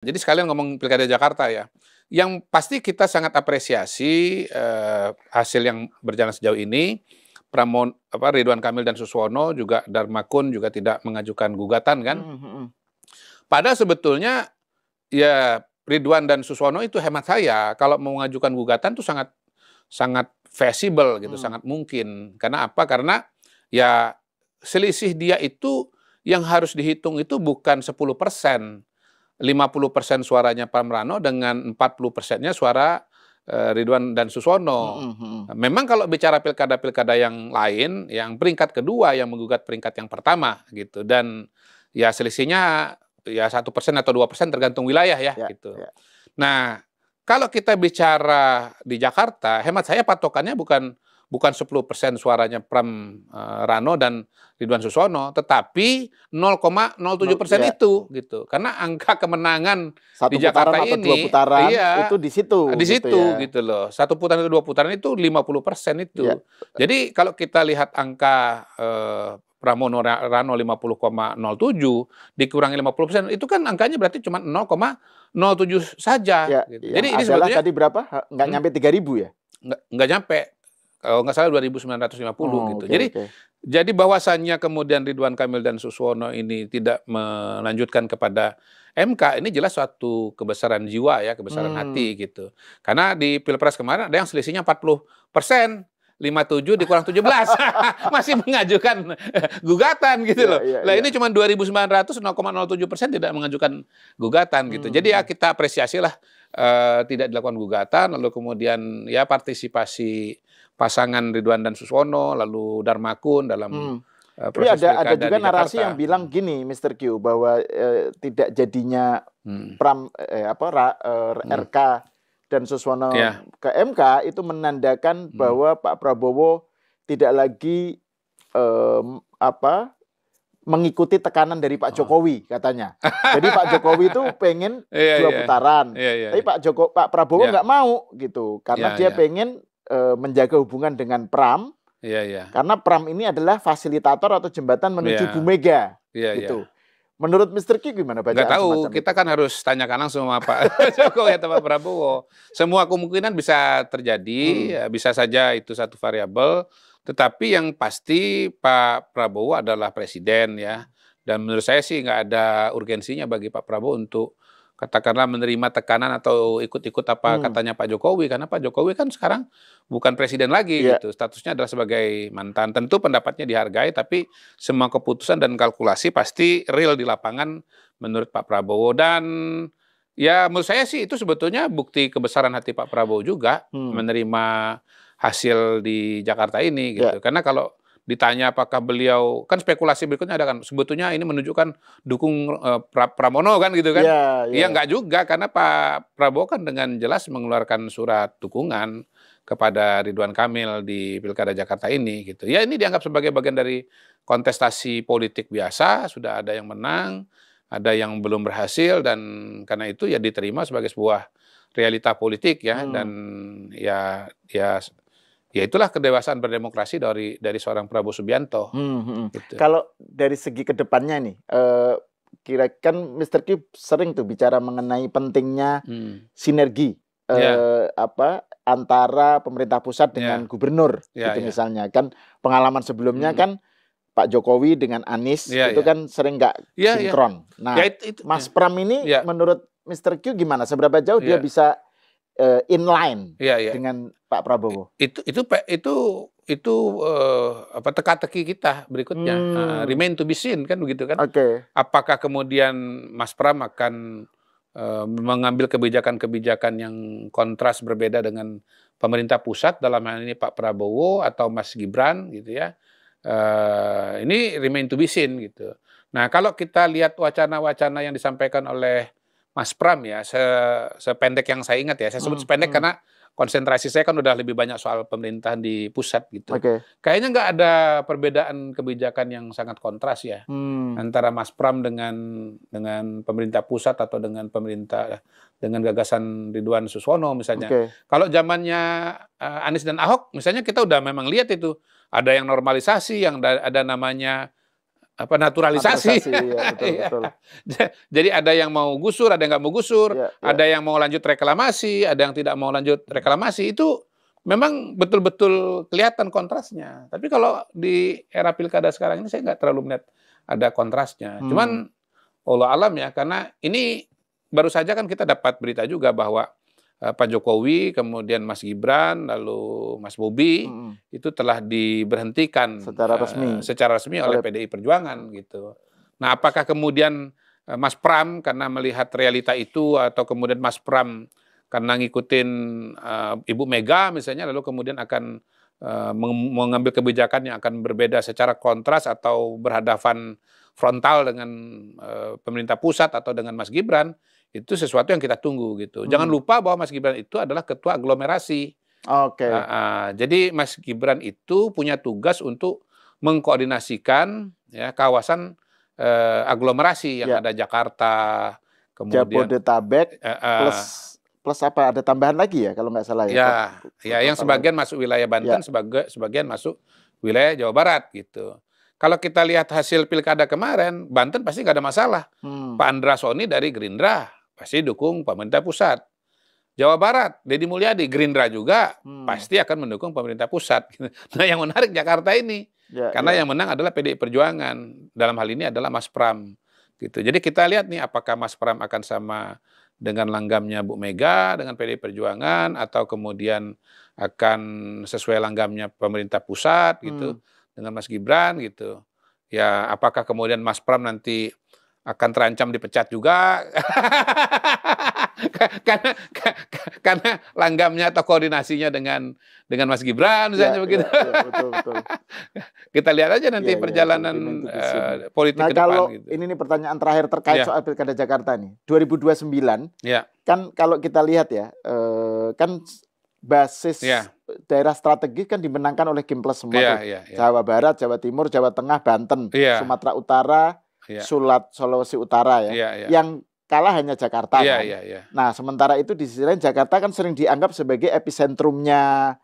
Jadi sekalian ngomong Pilkada Jakarta ya, yang pasti kita sangat apresiasi, hasil yang berjalan sejauh ini. Ridwan Kamil dan Suswono juga Darmakun juga tidak mengajukan gugatan kan. Padahal sebetulnya ya Ridwan dan Suswono itu hemat saya kalau mau mengajukan gugatan tuh sangat sangat feasible gitu, sangat mungkin. Karena apa? Karena ya selisih dia itu yang harus dihitung itu bukan 10%. 50% suaranya Pramrano dengan 40%-nya suara Ridwan dan Suswono. Memang kalau bicara pilkada-pilkada yang lain, yang peringkat kedua yang menggugat peringkat yang pertama gitu, dan ya selisihnya ya 1% atau 2% tergantung wilayah ya gitu. Nah, kalau kita bicara di Jakarta, hemat saya patokannya bukan 10% suaranya Rano dan Ridwan Suswono, tetapi 0,07% itu gitu. Karena angka kemenangan satu di Jakarta putaran atau ini, dua putaran itu di situ. Di situ gitu loh. Satu putaran atau dua putaran itu 50% itu. Jadi kalau kita lihat angka Pramono Rano 50,07 dikurangi 50%, itu kan angkanya berarti cuma 0,07 saja. Gitu. Jadi ini sebetulnya tadi berapa? Nggak nyampe 3.000 ya? Nggak nyampe. Kalau nggak salah 2.950 gitu. Jadi bahwasannya kemudian Ridwan Kamil dan Suswono ini tidak melanjutkan kepada MK, ini jelas suatu kebesaran jiwa ya, kebesaran hati gitu. Karena di Pilpres kemarin ada yang selisihnya 40%. 57 dikurang 17 masih mengajukan gugatan gitu loh. Ini cuma 2.900 0,07% tidak mengajukan gugatan gitu. Jadi ya kita apresiasilah tidak dilakukan gugatan, lalu kemudian ya partisipasi pasangan Ridwan dan Suswono, lalu Darmakun dalam tapi ada juga narasi yang bilang gini, Mr. Q, bahwa tidak jadinya RK dan Suswono ke MK itu menandakan bahwa Pak Prabowo tidak lagi mengikuti tekanan dari Pak Jokowi katanya. Jadi Pak Jokowi itu pengen 2 putaran, tapi Pak Prabowo nggak mau gitu, karena dia pengen menjaga hubungan dengan Pram. Karena Pram ini adalah fasilitator atau jembatan menuju Bu Mega gitu. Menurut Mr. Q gimana bacaan? Nggak tahu, kita kan harus tanyakan langsung sama Pak Jokowi atau Pak Prabowo. Semua kemungkinan bisa terjadi, ya, bisa saja itu satu variabel. Tetapi yang pasti Pak Prabowo adalah presiden ya. Dan menurut saya sih nggak ada urgensinya bagi Pak Prabowo untuk katakanlah menerima tekanan atau ikut-ikut apa katanya Pak Jokowi. Karena Pak Jokowi kan sekarang bukan presiden lagi gitu. Statusnya adalah sebagai mantan. Tentu pendapatnya dihargai, tapi semua keputusan dan kalkulasi pasti real di lapangan menurut Pak Prabowo. Dan ya menurut saya sih itu sebetulnya bukti kebesaran hati Pak Prabowo juga menerima hasil di Jakarta ini gitu. Karena kalau ditanya apakah beliau, kan spekulasi berikutnya ada kan, sebetulnya ini menunjukkan dukung Pramono kan gitu kan. Iya enggak juga, karena Pak Prabowo kan dengan jelas mengeluarkan surat dukungan kepada Ridwan Kamil di Pilkada Jakarta ini gitu. Ya ini dianggap sebagai bagian dari kontestasi politik biasa, sudah ada yang menang, ada yang belum berhasil, dan karena itu ya diterima sebagai sebuah realita politik ya. Dan ya itulah kedewasaan berdemokrasi dari seorang Prabowo Subianto. Gitu. Kalau dari segi kedepannya nih, kira-kira Mr. Q sering tuh bicara mengenai pentingnya sinergi antara pemerintah pusat dengan gubernur, gitu misalnya. Kan pengalaman sebelumnya kan Pak Jokowi dengan Anies itu kan sering nggak sinkron. Nah, Mas Pram ini menurut Mr. Q gimana? Seberapa jauh dia bisa inline dengan Pak Prabowo? Itu teka-teki kita berikutnya, remain to be seen kan begitu kan. Apakah kemudian Mas Pram akan mengambil kebijakan-kebijakan yang kontras berbeda dengan pemerintah pusat, dalam hal ini Pak Prabowo atau Mas Gibran gitu ya. Ini remain to be seen gitu. Nah, kalau kita lihat wacana-wacana yang disampaikan oleh Mas Pram ya, sependek yang saya ingat ya, saya sebut sependek karena konsentrasi saya kan udah lebih banyak soal pemerintahan di pusat gitu. Kayaknya nggak ada perbedaan kebijakan yang sangat kontras ya antara Mas Pram dengan pemerintah pusat atau dengan gagasan Ridwan Suswono misalnya. Kalau zamannya Anies dan Ahok misalnya, kita udah memang lihat itu ada yang normalisasi, yang ada namanya naturalisasi. Ya, betul, betul. Jadi ada yang mau gusur, ada yang nggak mau gusur, ada yang mau lanjut reklamasi, ada yang tidak mau lanjut reklamasi. Itu memang betul-betul kelihatan kontrasnya. Tapi kalau di era pilkada sekarang ini saya nggak terlalu melihat ada kontrasnya. Cuman Allah alam ya, karena ini baru saja kan kita dapat berita juga bahwa Pak Jokowi, kemudian Mas Gibran, lalu Mas Bobi itu telah diberhentikan secara resmi oleh PDI Perjuangan gitu. Nah, apakah kemudian Mas Pram karena melihat realita itu, atau kemudian Mas Pram karena ngikutin Ibu Mega misalnya, lalu kemudian akan mengambil kebijakan yang akan berbeda secara kontras atau berhadapan frontal dengan pemerintah pusat atau dengan Mas Gibran, itu sesuatu yang kita tunggu gitu. Jangan lupa bahwa Mas Gibran itu adalah ketua aglomerasi. Oke. Jadi Mas Gibran itu punya tugas untuk mengkoordinasikan ya kawasan aglomerasi yang ada Jakarta, kemudian Jabodetabek plus apa, ada tambahan lagi ya kalau nggak salah ya? Ya, yang sebagian masuk wilayah Banten, sebagian masuk wilayah Jawa Barat gitu. Kalau kita lihat hasil pilkada kemarin, Banten pasti nggak ada masalah. Pak Andra Soni dari Gerindra pasti dukung pemerintah pusat. Jawa Barat, Deddy Mulyadi, Gerindra juga pasti akan mendukung pemerintah pusat. Nah, yang menarik Jakarta ini, karena yang menang adalah PDI Perjuangan. Dalam hal ini adalah Mas Pram. Gitu. Jadi kita lihat nih, apakah Mas Pram akan sama dengan langgamnya Bu Mega, dengan PDI Perjuangan, atau kemudian akan sesuai langgamnya pemerintah pusat, gitu, dengan Mas Gibran, gitu. Ya, apakah kemudian Mas Pram nanti akan terancam dipecat juga karena langgamnya atau koordinasinya dengan Mas Gibran misalnya begitu. Betul. Kita lihat aja nanti perjalanan politik ke depan. Kalau gitu. Ini nih pertanyaan terakhir terkait soal Pilkada Jakarta nih. 2029 kan kalau kita lihat ya, kan basis daerah strategis kan dimenangkan oleh Kim-Plus semua tuh. Jawa Barat, Jawa Timur, Jawa Tengah, Banten, Sumatera Utara, Sulawesi Utara ya. Yang kalah hanya Jakarta kan. Nah, sementara itu di sisi lain Jakarta kan sering dianggap sebagai episentrumnya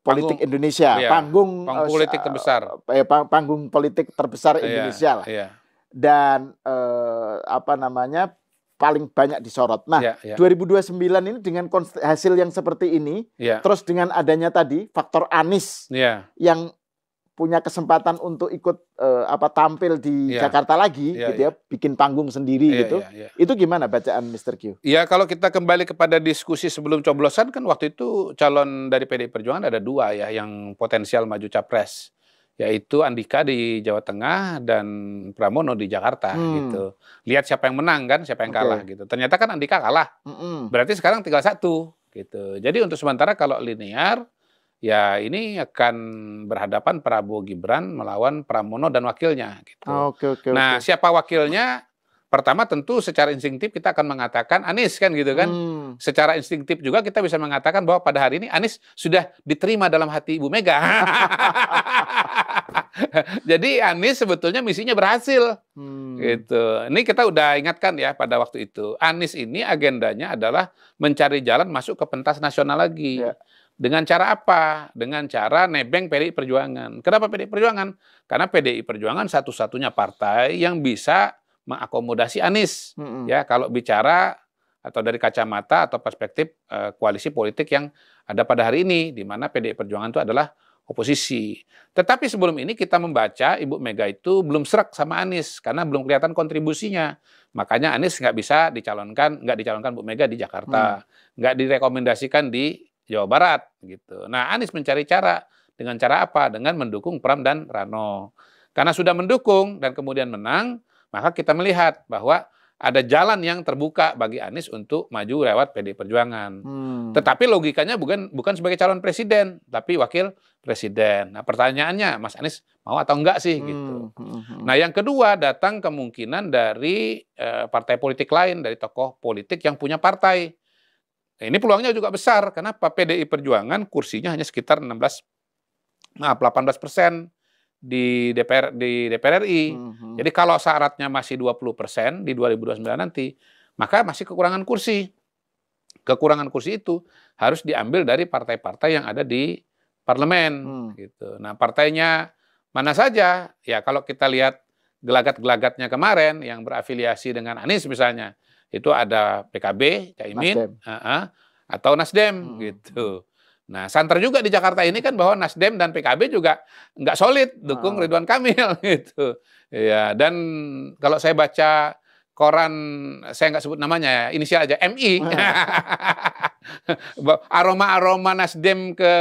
politik Indonesia, panggung politik terbesar. Panggung politik terbesar Indonesia lah. Dan paling banyak disorot. Nah, 2029 ini dengan hasil yang seperti ini, terus dengan adanya tadi faktor Anies yang punya kesempatan untuk ikut tampil di Jakarta lagi, gitu ya, bikin panggung sendiri gitu. Itu gimana bacaan Mr. Q? Ya, kalau kita kembali kepada diskusi sebelum coblosan kan waktu itu calon dari PDI Perjuangan ada dua ya yang potensial maju capres, yaitu Andika di Jawa Tengah dan Pramono di Jakarta gitu. Lihat siapa yang menang kan, siapa yang kalah gitu. Ternyata kan Andika kalah. Berarti sekarang tinggal satu gitu. Jadi untuk sementara kalau linear ya ini akan berhadapan Prabowo Gibran melawan Pramono dan wakilnya gitu. Nah, siapa wakilnya? Pertama tentu secara instinktif kita akan mengatakan Anies kan gitu kan. Secara instinktif juga kita bisa mengatakan bahwa pada hari ini Anies sudah diterima dalam hati Ibu Mega. Jadi Anies sebetulnya misinya berhasil. Gitu. Ini kita udah ingatkan ya pada waktu itu. Anies ini agendanya adalah mencari jalan masuk ke pentas nasional lagi. Dengan cara apa? Dengan cara nebeng PDI Perjuangan. Kenapa PDI Perjuangan? Karena PDI Perjuangan satu-satunya partai yang bisa mengakomodasi Anies. Ya, kalau bicara atau dari kacamata atau perspektif koalisi politik yang ada pada hari ini, di mana PDI Perjuangan itu adalah oposisi. Tetapi sebelum ini kita membaca Ibu Mega itu belum serak sama Anies karena belum kelihatan kontribusinya. Makanya Anies nggak dicalonkan Bu Mega di Jakarta, nggak direkomendasikan di Jawa Barat gitu. Nah, Anies mencari cara. Dengan cara apa? Dengan mendukung Pram dan Rano. Karena sudah mendukung dan kemudian menang, maka kita melihat bahwa ada jalan yang terbuka bagi Anies untuk maju lewat PDI Perjuangan. Tetapi logikanya bukan sebagai calon presiden, tapi wakil presiden. Nah, pertanyaannya, Mas Anies mau atau enggak sih gitu. Nah, yang kedua datang kemungkinan dari partai politik lain, dari tokoh politik yang punya partai. Nah, ini peluangnya juga besar. Kenapa? PDI Perjuangan kursinya hanya sekitar 18% di DPR RI. Jadi kalau syaratnya masih 20% di 2029 nanti, maka masih kekurangan kursi. Kekurangan kursi itu harus diambil dari partai-partai yang ada di parlemen gitu. Nah, partainya Mana saja, ya kalau kita lihat gelagat-gelagatnya kemarin yang berafiliasi dengan Anies misalnya, itu ada PKB, Caimin, atau Nasdem gitu. Nah, santer juga di Jakarta ini kan bahwa Nasdem dan PKB juga nggak solid dukung Ridwan Kamil gitu. Ya, dan kalau saya baca koran, saya nggak sebut namanya ya, inisial aja, MI. Aroma-aroma Nasdem ke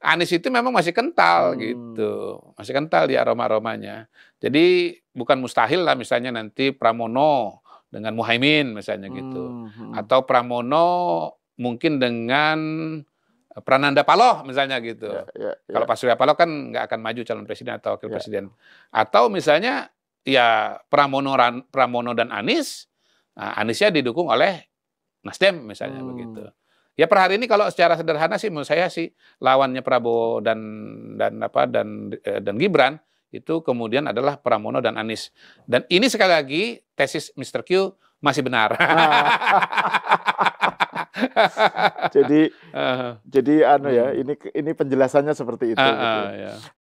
Anies itu memang masih kental gitu. Masih kental di aroma-aromanya. Jadi bukan mustahil lah misalnya nanti Pramono dengan Muhaimin misalnya gitu. Atau Pramono mungkin dengan Prananda Paloh misalnya gitu. Kalau Pak Surya Paloh kan nggak akan maju calon presiden atau wakil presiden. Atau misalnya ya Pramono dan Anies, Aniesnya didukung oleh Nasdem misalnya begitu. Ya per hari ini kalau secara sederhana sih menurut saya sih lawannya Prabowo dan Gibran itu kemudian adalah Pramono dan Anies. Dan ini sekali lagi tesis Mr. Q masih benar. Jadi ini penjelasannya seperti itu. Gitu.